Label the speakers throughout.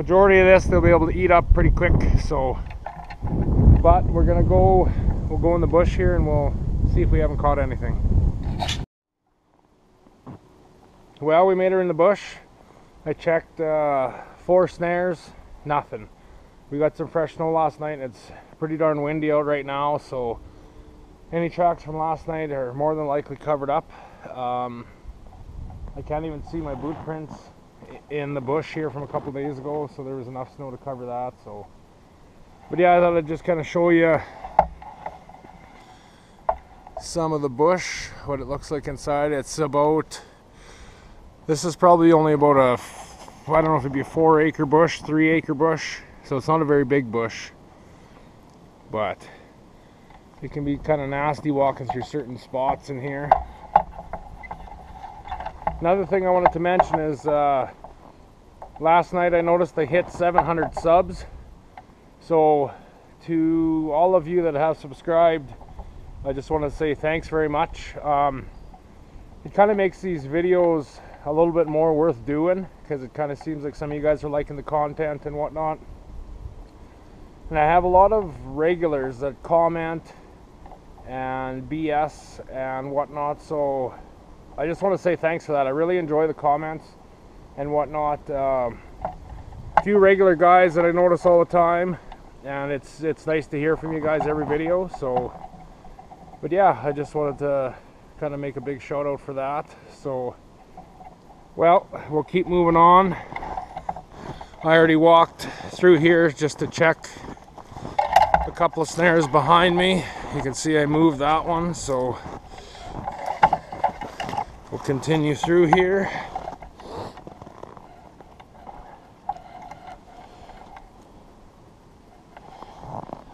Speaker 1: majority of this they'll be able to eat up pretty quick. So, but we'll go in the bush here and we'll see if we haven't caught anything. Well, we made her in the bush. I checked 4 snares, nothing. We got some fresh snow last night and it's pretty darn windy out right now, so any tracks from last night are more than likely covered up. I can't even see my boot prints in the bush here from a couple days ago, so there was enough snow to cover that. So, but yeah, I thought I'd just kind of show you some of the bush, what it looks like inside. It's about, this is probably only about a, I don't know if it'd be a 4-acre bush, 3-acre bush, so it's not a very big bush, but it can be kind of nasty walking through certain spots in here. Another thing I wanted to mention is last night I noticed I hit 700 subs. So to all of you that have subscribed, I just want to say thanks very much. It kind of makes these videos a little bit more worth doing, because it kind of seems like some of you guys are liking the content and whatnot. And I have a lot of regulars that comment and BS and whatnot, so I just want to say thanks for that. I really enjoy the comments and whatnot. A few regular guys that I notice all the time, and it's nice to hear from you guys every video. So, but yeah, I just wanted to kind of make a big shout out for that. So, well, we'll keep moving on. I already walked through here just to check a couple of snares behind me. You can see I moved that one, so we'll continue through here.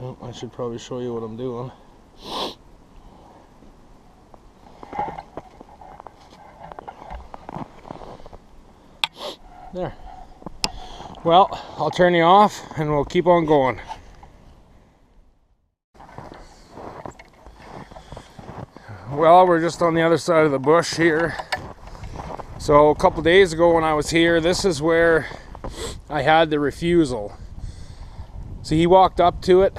Speaker 1: Oh, I should probably show you what I'm doing. There. Well, I'll turn you off and we'll keep on going. Well, we're just on the other side of the bush here. So a couple days ago when I was here, this is where I had the refusal. So he walked up to it.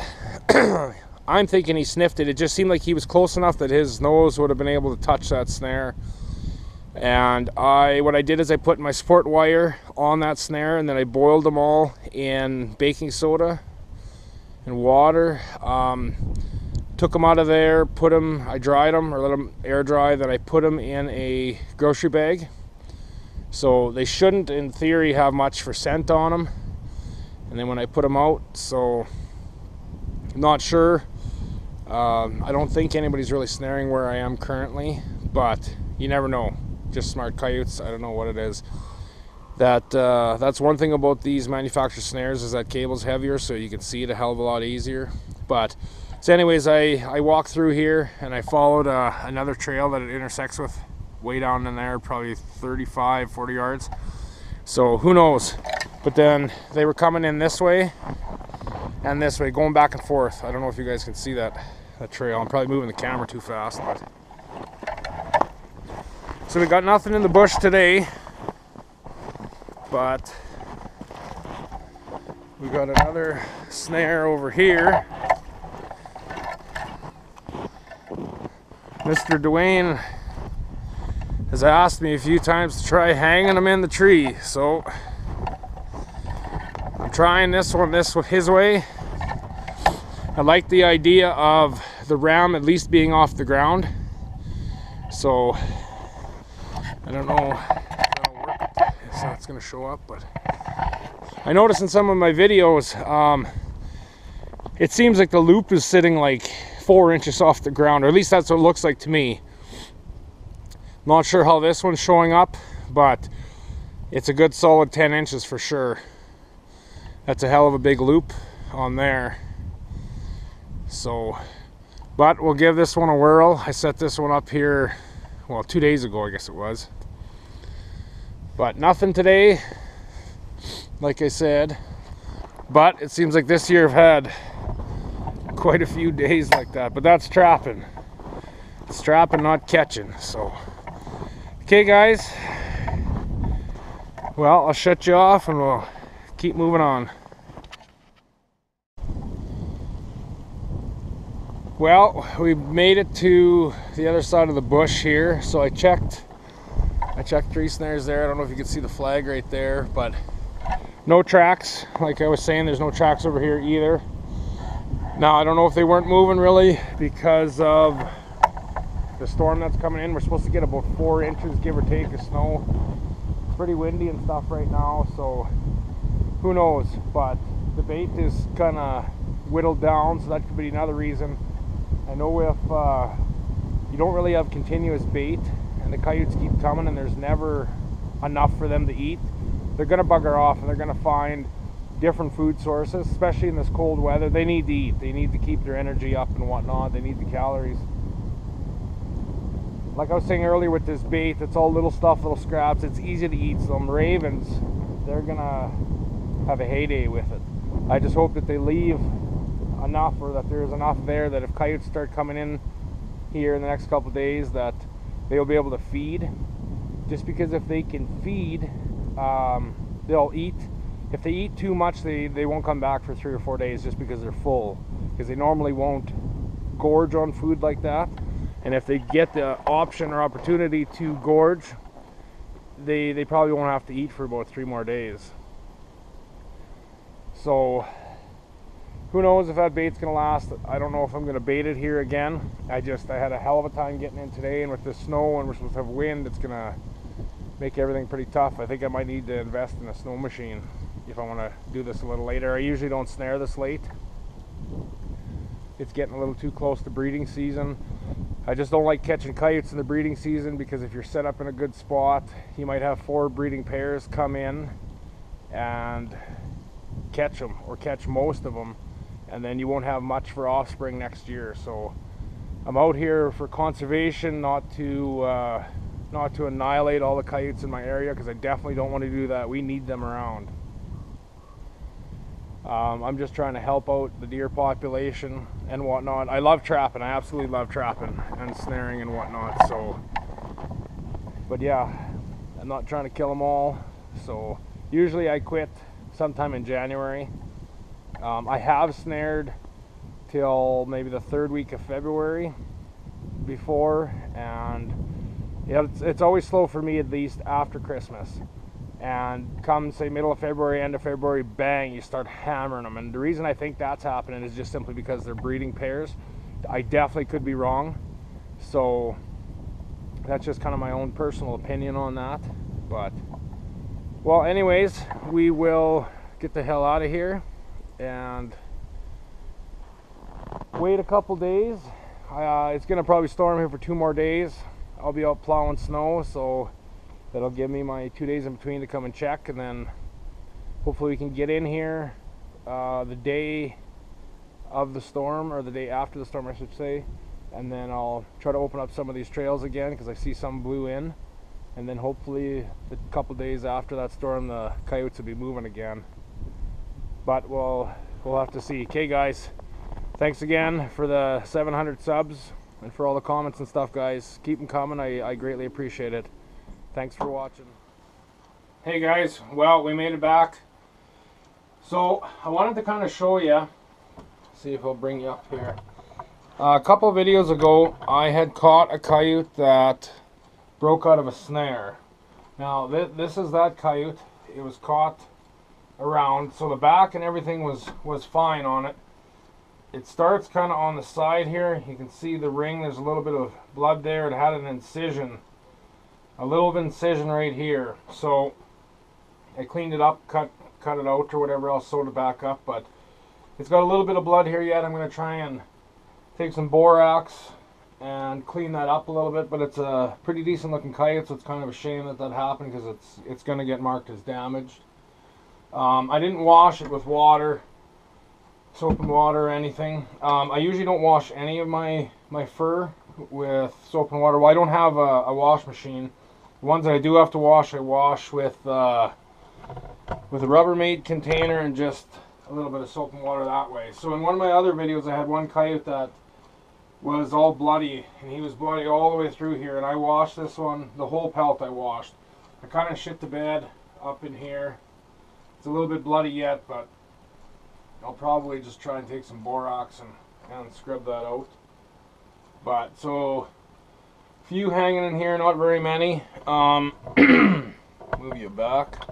Speaker 1: I'm thinking he sniffed it. It just seemed like he was close enough that his nose would have been able to touch that snare. And what I did is I put my support wire on that snare, and then I boiled them all in baking soda and water. Took them out of there, I dried them or let them air dry, then I put them in a grocery bag. So they shouldn't, in theory, have much for scent on them. And then when I put them out, so I'm not sure. I don't think anybody's really snaring where I am currently, but you never know. Just smart coyotes, I don't know what it is. That's one thing about these manufactured snares, is that cable's heavier, so you can see it a hell of a lot easier. But so anyways, I walked through here and I followed another trail that it intersects with way down in there, probably 35-40 yards. So who knows? But then they were coming in this way and this way, going back and forth. I don't know if you guys can see that trail. I'm probably moving the camera too fast, but so we got nothing in the bush today, but we got another snare over here. Mr. Dwayne has asked me a few times to try hanging them in the tree, so I'm trying this one his way. I like the idea of the ram at least being off the ground, so I don't know if that'll work. It's not going to show up, but I noticed in some of my videos, it seems like the loop is sitting like 4 inches off the ground, or at least that's what it looks like to me. Not sure how this one's showing up, but it's a good solid 10 inches for sure. That's a hell of a big loop on there. So, but we'll give this one a whirl. I set this one up here, well, 2 days ago, I guess it was. But nothing today, like I said. But it seems like this year I've had quite a few days like that. But that's trapping. It's trapping, not catching. So, okay, guys. Well, I'll shut you off and we'll keep moving on. Well, we made it to the other side of the bush here. So I checked 3 snares there. I don't know if you can see the flag right there, but no tracks. Like I was saying, there's no tracks over here either. Now, I don't know if they weren't moving really because of the storm that's coming in. We're supposed to get about 4 inches, give or take, of snow. It's pretty windy and stuff right now, so who knows. But the bait is kind of whittled down, so that could be another reason. I know if you don't really have continuous bait and the coyotes keep coming and there's never enough for them to eat, they're going to bugger off and they're going to find different food sources, especially in this cold weather. They need to eat. They need to keep their energy up and whatnot. They need the calories. Like I was saying earlier with this bait, it's all little stuff, little scraps. It's easy to eat. Some ravens, they're gonna have a heyday with it. I just hope that they leave enough, or that there's enough there that if coyotes start coming in here in the next couple of days, that they'll be able to feed. Just because if they can feed, they'll eat. If they eat too much, they won't come back for 3 or 4 days just because they're full. Because they normally won't gorge on food like that. And if they get the option or opportunity to gorge, they probably won't have to eat for about 3 more days. So who knows if that bait's gonna last. I don't know if I'm gonna bait it here again. I had a hell of a time getting in today, and with the snow and we're supposed to have wind, it's gonna make everything pretty tough. I think I might need to invest in a snow machine if I want to do this a little later. I usually don't snare this late. It's getting a little too close to breeding season. I just don't like catching coyotes in the breeding season, because if you're set up in a good spot, you might have 4 breeding pairs come in and catch them, or catch most of them, and then you won't have much for offspring next year. So I'm out here for conservation, not to annihilate all the coyotes in my area, because I definitely don't want to do that. We need them around. I'm just trying to help out the deer population and whatnot. I love trapping. I absolutely love trapping and snaring and whatnot. So, but yeah, I'm not trying to kill them all. So usually I quit sometime in January. I have snared till maybe the 3rd week of February before, and yeah, it's always slow for me, at least after Christmas. And come say middle of February, end of February, bang, you start hammering them. And the reason I think that's happening is just simply because they're breeding pairs. I definitely could be wrong, so that's just kind of my own personal opinion on that. But well, anyways, we will get the hell out of here and wait a couple days. It's gonna probably storm here for 2 more days. I'll be out plowing snow, so that'll give me my 2 days in between to come and check, and then hopefully we can get in here the day of the storm, or the day after the storm I should say, and then I'll try to open up some of these trails again, because I see some blew in, and then hopefully a couple days after that storm the coyotes will be moving again. But we'll have to see. Okay guys, thanks again for the 700 subs and for all the comments and stuff, guys. Keep them coming. I greatly appreciate it. Thanks for watching. Hey guys, well, we made it back. So I wanted to kind of show you, see if I'll bring you up here. A couple of videos ago I had caught a coyote that broke out of a snare. Now this is that coyote. It was caught around, so the back and everything was fine on it. It starts kind of on the side here. You can see the ring, there's a little bit of blood there. It had an incision, a little incision right here. So I cleaned it up, cut it out or whatever else, sewed it back up, but it's got a little bit of blood here yet. I'm going to try and take some borax and clean that up a little bit, but it's a pretty decent looking coyote, so it's kind of a shame that happened, because it's going to get marked as damaged. I didn't wash it with water, soap and water or anything. I usually don't wash any of my fur with soap and water. Well, I don't have a wash machine. The ones that I do have to wash, I wash with a Rubbermaid container and just a little bit of soap and water that way. So in one of my other videos I had one coyote that was all bloody, and he was bloody all the way through here, and I washed this one, the whole pelt I washed. I kind of shit the bed up in here. It's a little bit bloody yet, but I'll probably just try and take some borax and scrub that out. But so, few hanging in here, not very many. Move you back.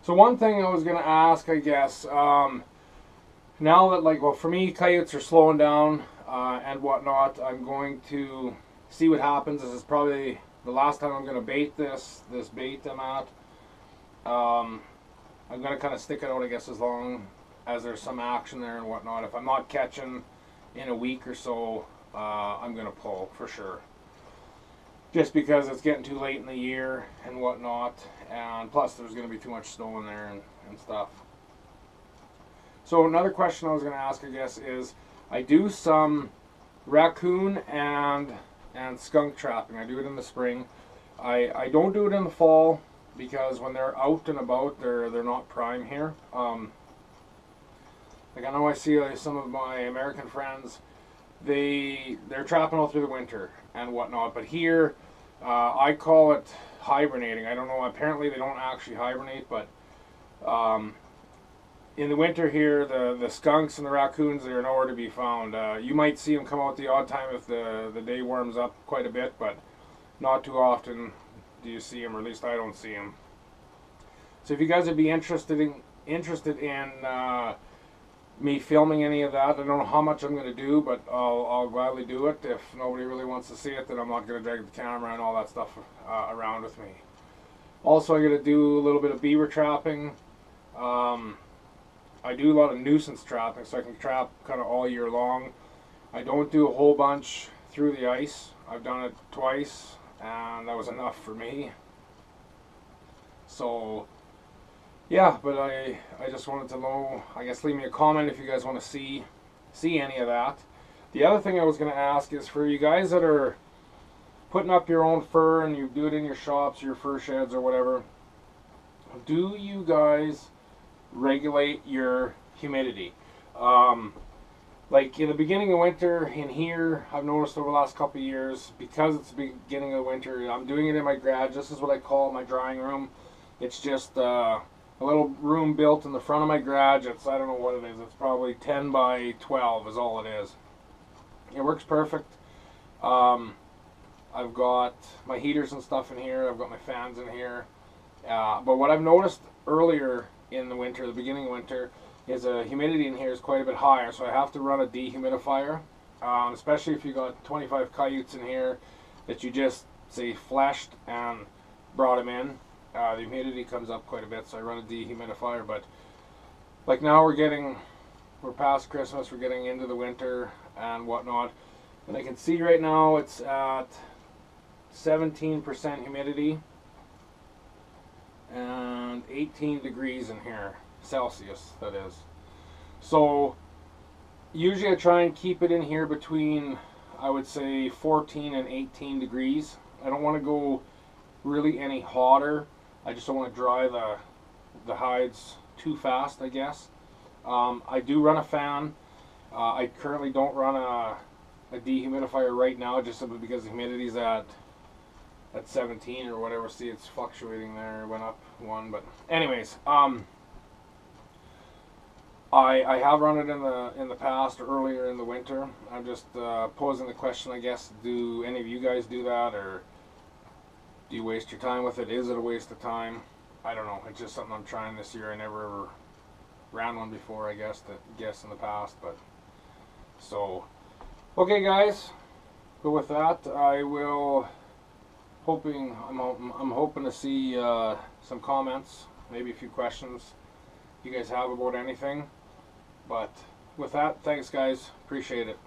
Speaker 1: So one thing I was gonna ask, I guess, now that, like, well, for me, coyotes are slowing down and whatnot, I'm going to see what happens. This is probably the last time I'm gonna bait this bait I'm at. I'm gonna kind of stick it out, I guess, as long as there's some action there and whatnot. If I'm not catching in a week or so, I'm gonna pull for sure. Just because it's getting too late in the year and whatnot, and plus there's going to be too much snow in there and stuff. So another question I was going to ask, I guess, is I do some raccoon and skunk trapping. I do it in the spring. I don't do it in the fall because when they're out and about, they're not prime here. Like, I know I see some of my American friends, they're trapping all through the winter and whatnot, but here I call it hibernating. I don't know, apparently they don't actually hibernate, but in the winter here, the skunks and the raccoons, they're nowhere to be found. You might see them come out the odd time if the day warms up quite a bit, but not too often do you see them, or at least I don't see them. So if you guys would be interested in me filming any of that, I don't know how much I'm going to do, but I'll gladly do it. If nobody really wants to see it, then I'm not going to drag the camera and all that stuff around with me. Also, I'm going to do a little bit of beaver trapping. I do a lot of nuisance trapping, so I can trap kind of all year long. I don't do a whole bunch through the ice. I've done it twice, and that was enough for me. So yeah, but I just wanted to know, I guess leave me a comment if you guys want to see any of that. The other thing I was going to ask is for you guys that are putting up your own fur and you do it in your shops, your fur sheds or whatever, do you guys regulate your humidity? Like in the beginning of winter in here, I've noticed over the last couple of years, because it's the beginning of winter, I'm doing it in my garage. This is what I call my drying room. It's just a little room built in the front of my garage. It's, I don't know what it is. It's probably 10 by 12 is all it is. It works perfect. I've got my heaters and stuff in here. I've got my fans in here. But what I've noticed earlier in the winter, the beginning of winter, is the humidity in here is quite a bit higher. So I have to run a dehumidifier, especially if you got 25 coyotes in here that you just, say, fleshed and brought them in. The humidity comes up quite a bit, so I run a dehumidifier. But like now we're past Christmas, we're getting into the winter and whatnot, and I can see right now it's at 17% humidity and 18 degrees in here, Celsius that is. So usually I try and keep it in here between, I would say, 14 and 18 degrees. I don't want to go really any hotter. I just don't want to dry the hides too fast, I guess. I do run a fan. I currently don't run a dehumidifier right now, just simply because the humidity is at 17 or whatever. See, it's fluctuating there. It went up one, but anyways, I have run it in the past or earlier in the winter. I'm just posing the question, I guess, do any of you guys do that, or do you waste your time with it? Is it a waste of time? I don't know. It's just something I'm trying this year. I never ever ran one before, I guess in the past, but so okay, guys. But with that, I'm hoping to see some comments, maybe a few questions you guys have about anything. But with that, thanks guys, appreciate it.